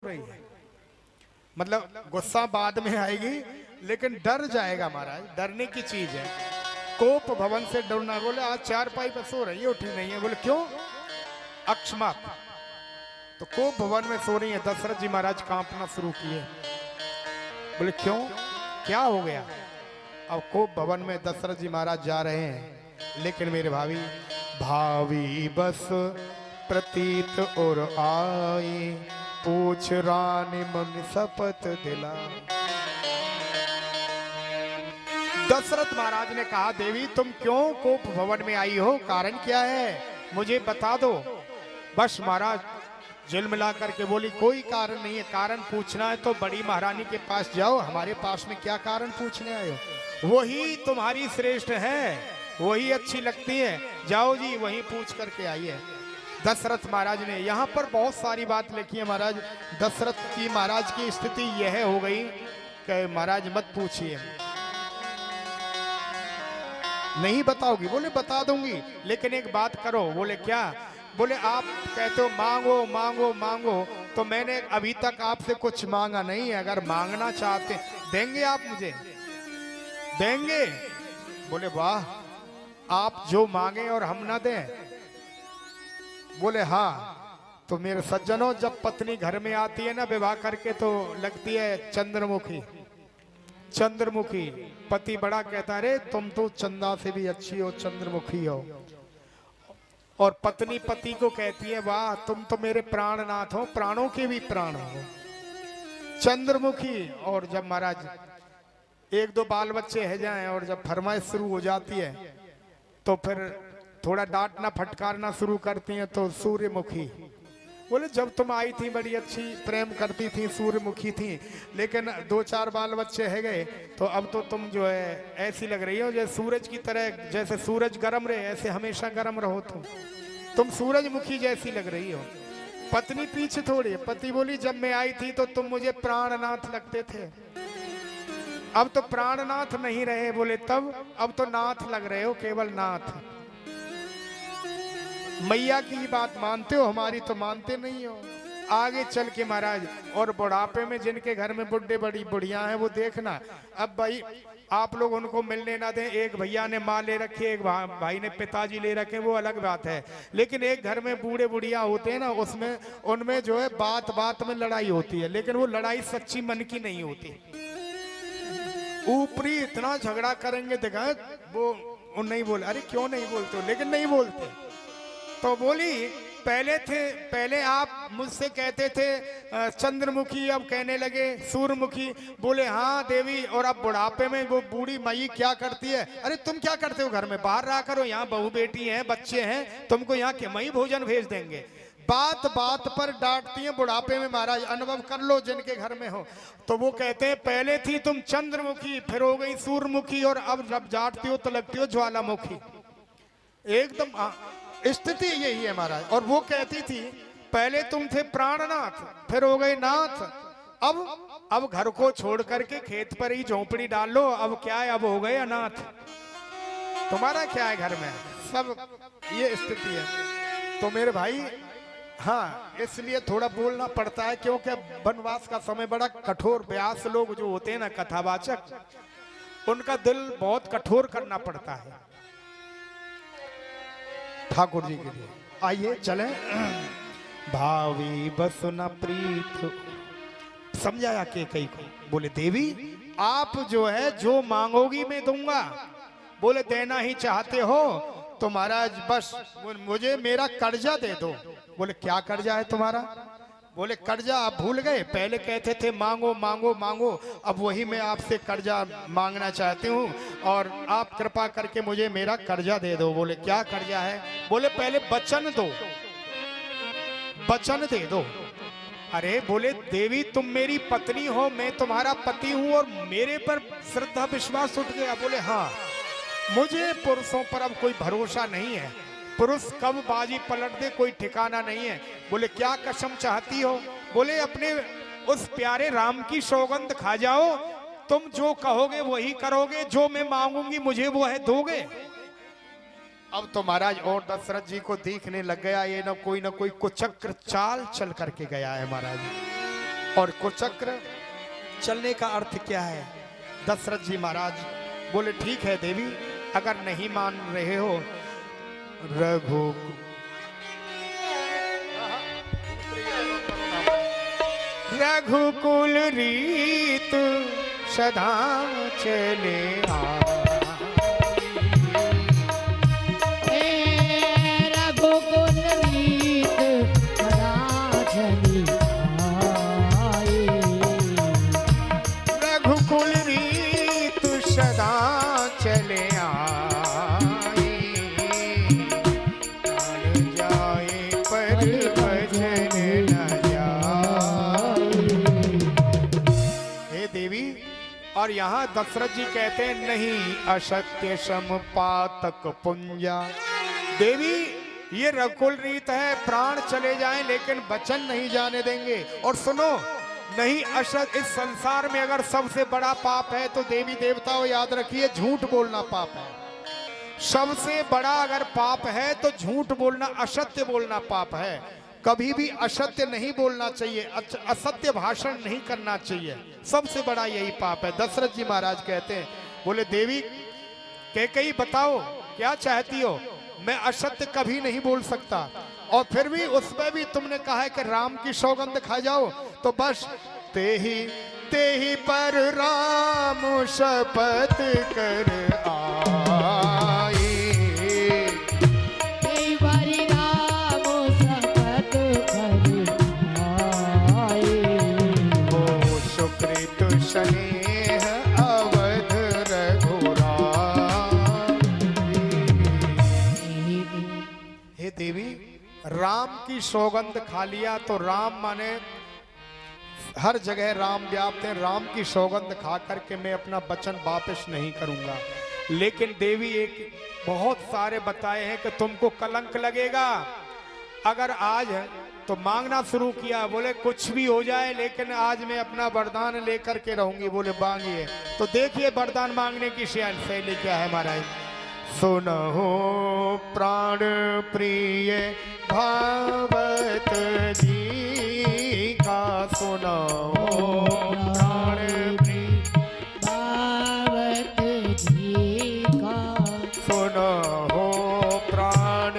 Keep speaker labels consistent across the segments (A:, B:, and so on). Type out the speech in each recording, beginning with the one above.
A: रही है। मतलब गुस्सा बाद में आएगी लेकिन डर जाएगा महाराज, डरने की चीज है। कोप भवन से डरना। बोले आज चारपाई पर सो रही है, उठी नहीं है। बोले क्यों? अक्षमात। तो कोप भवन में सो रही है। दशरथ जी महाराज कांपना शुरू किए। बोले क्यों, क्या हो गया? अब कोप भवन में दशरथ जी महाराज जा रहे हैं, लेकिन मेरे भावी बस प्रतीत और आए, पूछ रानी मन शपथ दिला। दशरथ महाराज ने कहा, देवी तुम क्यों कोप भवन में आई हो? कारण क्या है, मुझे बता दो। बस महाराज झिलमिला करके बोली, कोई कारण नहीं है। कारण पूछना है तो बड़ी महारानी के पास जाओ, हमारे पास में क्या कारण पूछने आए हो? वही तुम्हारी श्रेष्ठ है, वही अच्छी लगती है, जाओ जी वहीं पूछ करके आइए। दशरथ महाराज ने, यहाँ पर बहुत सारी बात लिखी है महाराज। दशरथ जी महाराज की स्थिति यह हो गई कि महाराज मत पूछिए। नहीं बताओगी? बोले बता दूंगी, लेकिन एक बात करो। बोले क्या? बोले आप कहते हो मांगो मांगो मांगो, तो मैंने अभी तक आपसे कुछ मांगा नहीं है। अगर मांगना चाहते देंगे आप मुझे? देंगे? बोले वाह, आप जो मांगे और हम ना दें? बोले हाँ। तो मेरे सज्जनों, जब पत्नी घर में आती है ना विवाह करके, तो लगती है चंद्रमुखी। चंद्रमुखी। पति बड़ा कहता है, रे तुम तो चंदा से भी अच्छी हो, चंद्रमुखी हो। और पत्नी पति को कहती है, वाह तुम तो मेरे प्राणनाथ हो, प्राणों के भी प्राण हो, चंद्रमुखी। और जब महाराज एक दो बाल बच्चे है जाएं और जब फरमाइश शुरू हो जाती है, तो फिर थोड़ा डांटना फटकारना शुरू करती हैं, तो सूर्यमुखी। बोले जब तुम आई थी बड़ी अच्छी प्रेम करती थी, सूर्यमुखी थी, लेकिन दो चार बाल बच्चे है गए, तो अब तो तुम जो है ऐसी लग रही हो जैसे सूरज की तरह। जैसे सूरज गर्म रहे ऐसे हमेशा गर्म रहो। तुम सूरजमुखी जैसी लग रही हो। पत्नी पीछे थोड़ी। पति बोली, जब मैं आई थी तो तुम मुझे प्राणनाथ लगते थे, अब तो प्राणनाथ नहीं रहे। बोले तब? अब तो नाथ लग रहे हो, केवल नाथ। मैया की बात मानते हो, हमारी तो मानते नहीं हो। आगे चल के महाराज, और बुढ़ापे में जिनके घर में बुढ़े बड़ी बुढ़िया हैं, वो देखना। अब भाई आप लोग उनको मिलने ना दें, एक भैया ने माँ ले रखी है, एक भाई ने पिताजी ले रखे, वो अलग बात है। लेकिन एक घर में बूढ़े बुढ़िया होते हैं ना, उसमें उनमें जो है बात बात में लड़ाई होती है, लेकिन वो लड़ाई सच्ची मन की नहीं होती। ऊपरी इतना झगड़ा करेंगे, देखा वो नहीं बोले। अरे क्यों नहीं बोलते हो? लेकिन नहीं बोलते। तो बोली, पहले आप मुझसे कहते थे चंद्रमुखी, अब कहने लगे सूर्यमुखी। बोले हाँ देवी, और अब बुढ़ापे में वो बूढ़ी माई क्या करती है? अरे तुम क्या करते हो घर में? बाहर रहा करो, यहाँ बहू बेटी है, बच्चे हैं, तुमको यहाँ के मई भोजन भेज देंगे। बात बात पर डांटती हैं बुढ़ापे में। महाराज अनुभव कर लो जिनके घर में हो। तो वो कहते हैं, पहले थी तुम चंद्रमुखी, फिर हो गई सूर्यमुखी, और अब जब डांटती हो तो लगती हो ज्वालामुखी। एकदम स्थिति यही है महाराज। और वो कहती थी, पहले तुम थे प्राणनाथ, फिर हो गए नाथ, अब घर को छोड़ करके खेत पर ही झोंपड़ी डाल लो। अब क्या है, अब हो गए अनाथ। तुम्हारा क्या है घर में? सब ये स्थिति है। तो मेरे भाई हाँ, इसलिए थोड़ा बोलना पड़ता है, क्योंकि वनवास का समय बड़ा कठोर। व्यास लोग जो होते हैं ना, कथावाचक, उनका दिल बहुत कठोर करना पड़ता है ठाकुर जी के लिए। आइए चले। भावी बस न प्रीत, समझाया के कई को। बोले देवी आप जो है जो मांगोगी मैं दूंगा। बोले देना ही चाहते हो तो महाराज बस मुझे मेरा कर्जा दे दो। बोले क्या कर्जा है तुम्हारा? बोले कर्जा आप भूल गए, पहले कहते थे मांगो मांगो मांगो, अब वही मैं आपसे कर्जा मांगना चाहती हूँ, और आप कृपा करके मुझे मेरा कर्जा दे दो। बोले क्या कर्जा है? बोले पहले वचन दो, वचन दे दो। अरे बोले देवी तुम मेरी पत्नी हो, मैं तुम्हारा पति हूँ, और मेरे पर श्रद्धा विश्वास उठ गया। बोले हाँ, मुझे पुरुषों पर अब कोई भरोसा नहीं है, पुरुष कब बाजी पलट दे कोई ठिकाना नहीं है। बोले क्या कसम चाहती हो? बोले अपने उस प्यारे राम की सौगंध खा जाओ, तुम जो कहोगे वही करोगे, जो मैं मांगूंगी मुझे वो है दोगे। अब तो महाराज और दशरथ जी को दिखने लग गया, ये ना कोई कुचक्र चाल चल करके गया है महाराज। और कुचक्र चलने का अर्थ क्या है? दशरथ जी महाराज बोले ठीक है देवी, अगर नहीं मान रहे हो रघुकुल रीत सदा चले
B: रघुकुल रीत सदा चली आए।
A: रघुकुल रीत सदा चले आए, प्राण जाए पर भजन न जाए। हे देवी, और यहाँ दशरथ जी कहते हैं नहीं असत्य समपातक पुंजा। देवी ये रघुकुल रीत है, प्राण चले जाएं लेकिन वचन नहीं जाने देंगे। और सुनो, नहीं असत, इस संसार में अगर सबसे बड़ा पाप है तो देवी देवताओं याद रखिए झूठ बोलना पाप है। सबसे बड़ा अगर पाप है तो झूठ बोलना, असत्य बोलना पाप है। कभी भी असत्य नहीं बोलना चाहिए, असत्य भाषण नहीं करना चाहिए, सबसे बड़ा यही पाप है। दशरथ जी महाराज कहते हैं, बोले देवी कैकेयी बताओ क्या चाहती हो? मैं असत्य कभी नहीं बोल सकता, और फिर भी उसमें भी तुमने कहा है कि राम की सौगंध खा जाओ, तो बस ते ही पर राम शपथ कर आए।
B: तेई बारी राम शपथ कर आए।
A: ओ सुकृत स्नेह अवध रघुराम। हे देवी, राम की सौगंध खा लिया तो राम माने हर जगह राम व्याप्त है। राम की सौगंध खा करके मैं अपना वचन वापस नहीं करूंगा। लेकिन देवी एक बहुत सारे बताए हैं कि तुमको कलंक लगेगा अगर आज तो मांगना शुरू किया। बोले कुछ भी हो जाए लेकिन आज मैं अपना वरदान लेकर के रहूंगी। बोले मांगिए। तो देखिए वरदान मांगने की शैली क्या है महाराज। सुनहो प्राण प्रिय भावत जी का, सुनहो प्राण प्रिय
B: भावत जी का।
A: सुनहो प्राण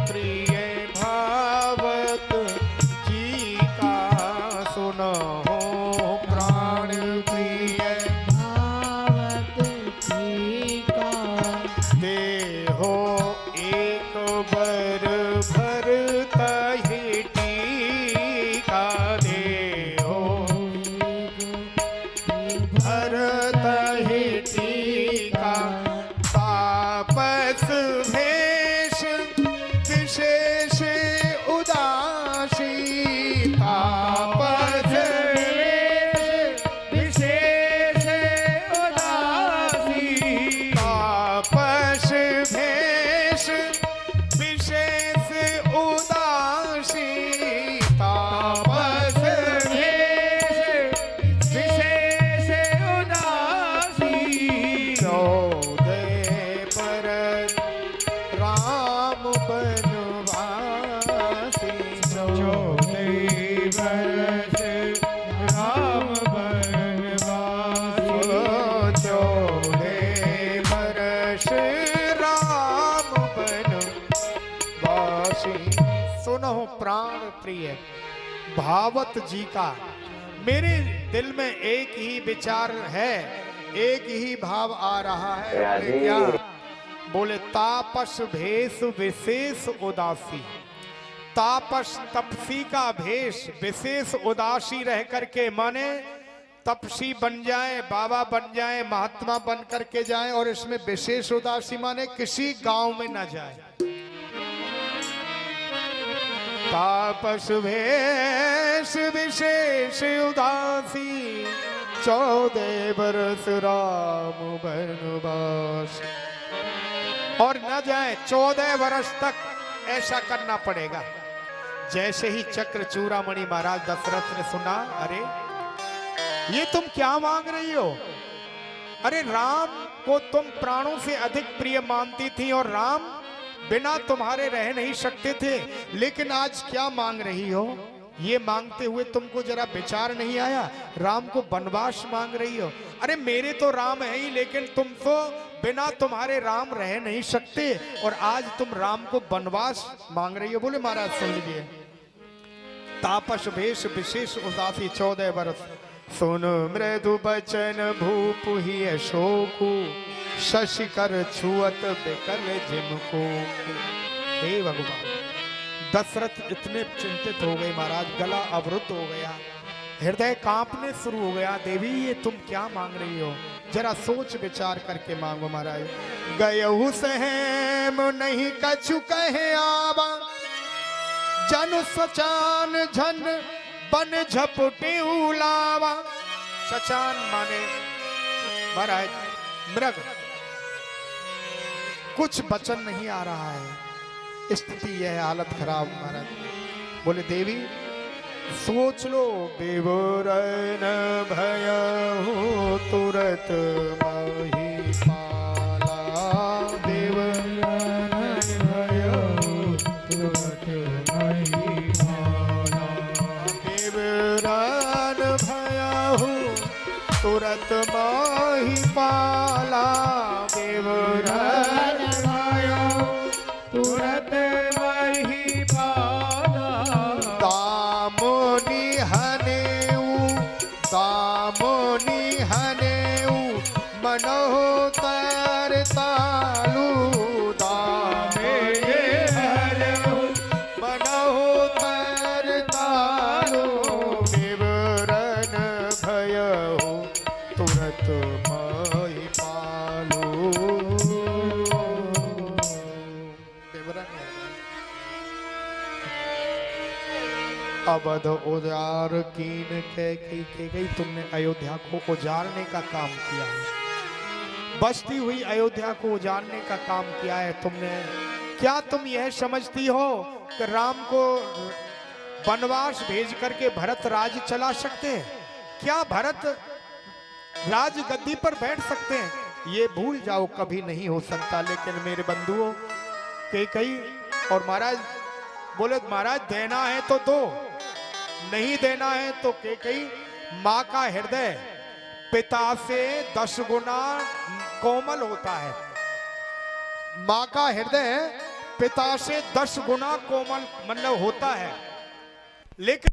A: प्रिय भावत जी का, सुनहो प्राण प्रिय
B: भावत जी का।
A: देहो एक बर भरतहि टीका, देहो भरतहि टीका। तापस भेष विशेष उदासी, तापस भेष विशेष उदासी। तापस भेष विशेष उदासी, तापस भेष विशेष उदासी। चौदह बरस राम बनवासी, चौदह बरस राम बनवासी। चौदह बरस राम बनवासी। सुनो प्राण प्रिय भावत जी का, मेरे दिल में एक ही विचार है, एक ही भाव आ रहा है। बोले क्या? बोले तापस भेष विशेष उदासी। तापस तपसी का भेष विशेष उदासी रह करके, माने तपसी बन जाए, बाबा बन जाए, महात्मा बन करके जाए, और इसमें विशेष उदासी माने किसी गांव में न जाए। तापस भेष विशेष उदासी, 14 बरस राम बनवास। और न जाए 14 वर्ष तक, ऐसा करना पड़ेगा। जैसे ही चक्र चूड़ामणि महाराज दशरथ ने सुना, अरे ये तुम क्या मांग रही हो? अरे राम को तुम प्राणों से अधिक प्रिय मानती थी और राम बिना तुम्हारे रह नहीं सकते थे, लेकिन आज क्या मांग रही हो? ये मांगते हुए तुमको जरा विचार नहीं आया? राम को वनवास मांग रही हो। अरे मेरे तो राम है ही, लेकिन तुम तो बिना तुम्हारे राम रह नहीं सकते, और आज तुम राम को वनवास मांग रही हो। बोले महाराज सुन लीजिए। तापस वेश विशेष उदासी 14 वर्ष, सुन मृदु बचन भूप ही अशोकु, शशि कर छुअत बिकल जिनको। हे भगवान, दशरथ इतने चिंतित हो गए महाराज, गला अवरुद्ध हो गया, हृदय कांपने शुरू हो गया। देवी ये तुम क्या मांग रही हो? जरा सोच विचार करके मांगो महाराज। गयहु सहम नहीं कछु कहे आवा, जन सचान झन बन झपटे उलावा। सचान माने महाराज मृग। कुछ वचन नहीं आ रहा है, स्थिति यह हालत खराब महाराज। बोले देवी सोच लो। विवरण भयहु तुरत मही पाला, विवरण भयहु तुरत मही पाला, विवरण भयहु तुरत मही पाला, विवरण भयहु तुरत मही पाला। दामोनि हनेऊ मनोह तर तालू, दामे हरेऊ मनोह तर तालू, विवरण भयहु तुरत मही पालू। विवरण अवध उजाड़ कीन के गई। तुमने अयोध्या को उजाड़ने का काम किया है, बसती हुई अयोध्या को उजाड़ने का काम किया है तुमने। क्या तुम यह समझती हो कि राम को वनवास भेज करके भरत राज चला सकते हैं? क्या भरत राज गद्दी पर बैठ सकते हैं? ये भूल जाओ, कभी नहीं हो सकता। लेकिन मेरे बंधुओं कैकेयी और महाराज बोले महाराज देना है तो दो, नहीं देना है तो कैकेयी माँ का हृदय पिता से 10 गुना कोमल होता है। माँ का हृदय पिता से 10 गुना कोमल मतलब होता है, लेकिन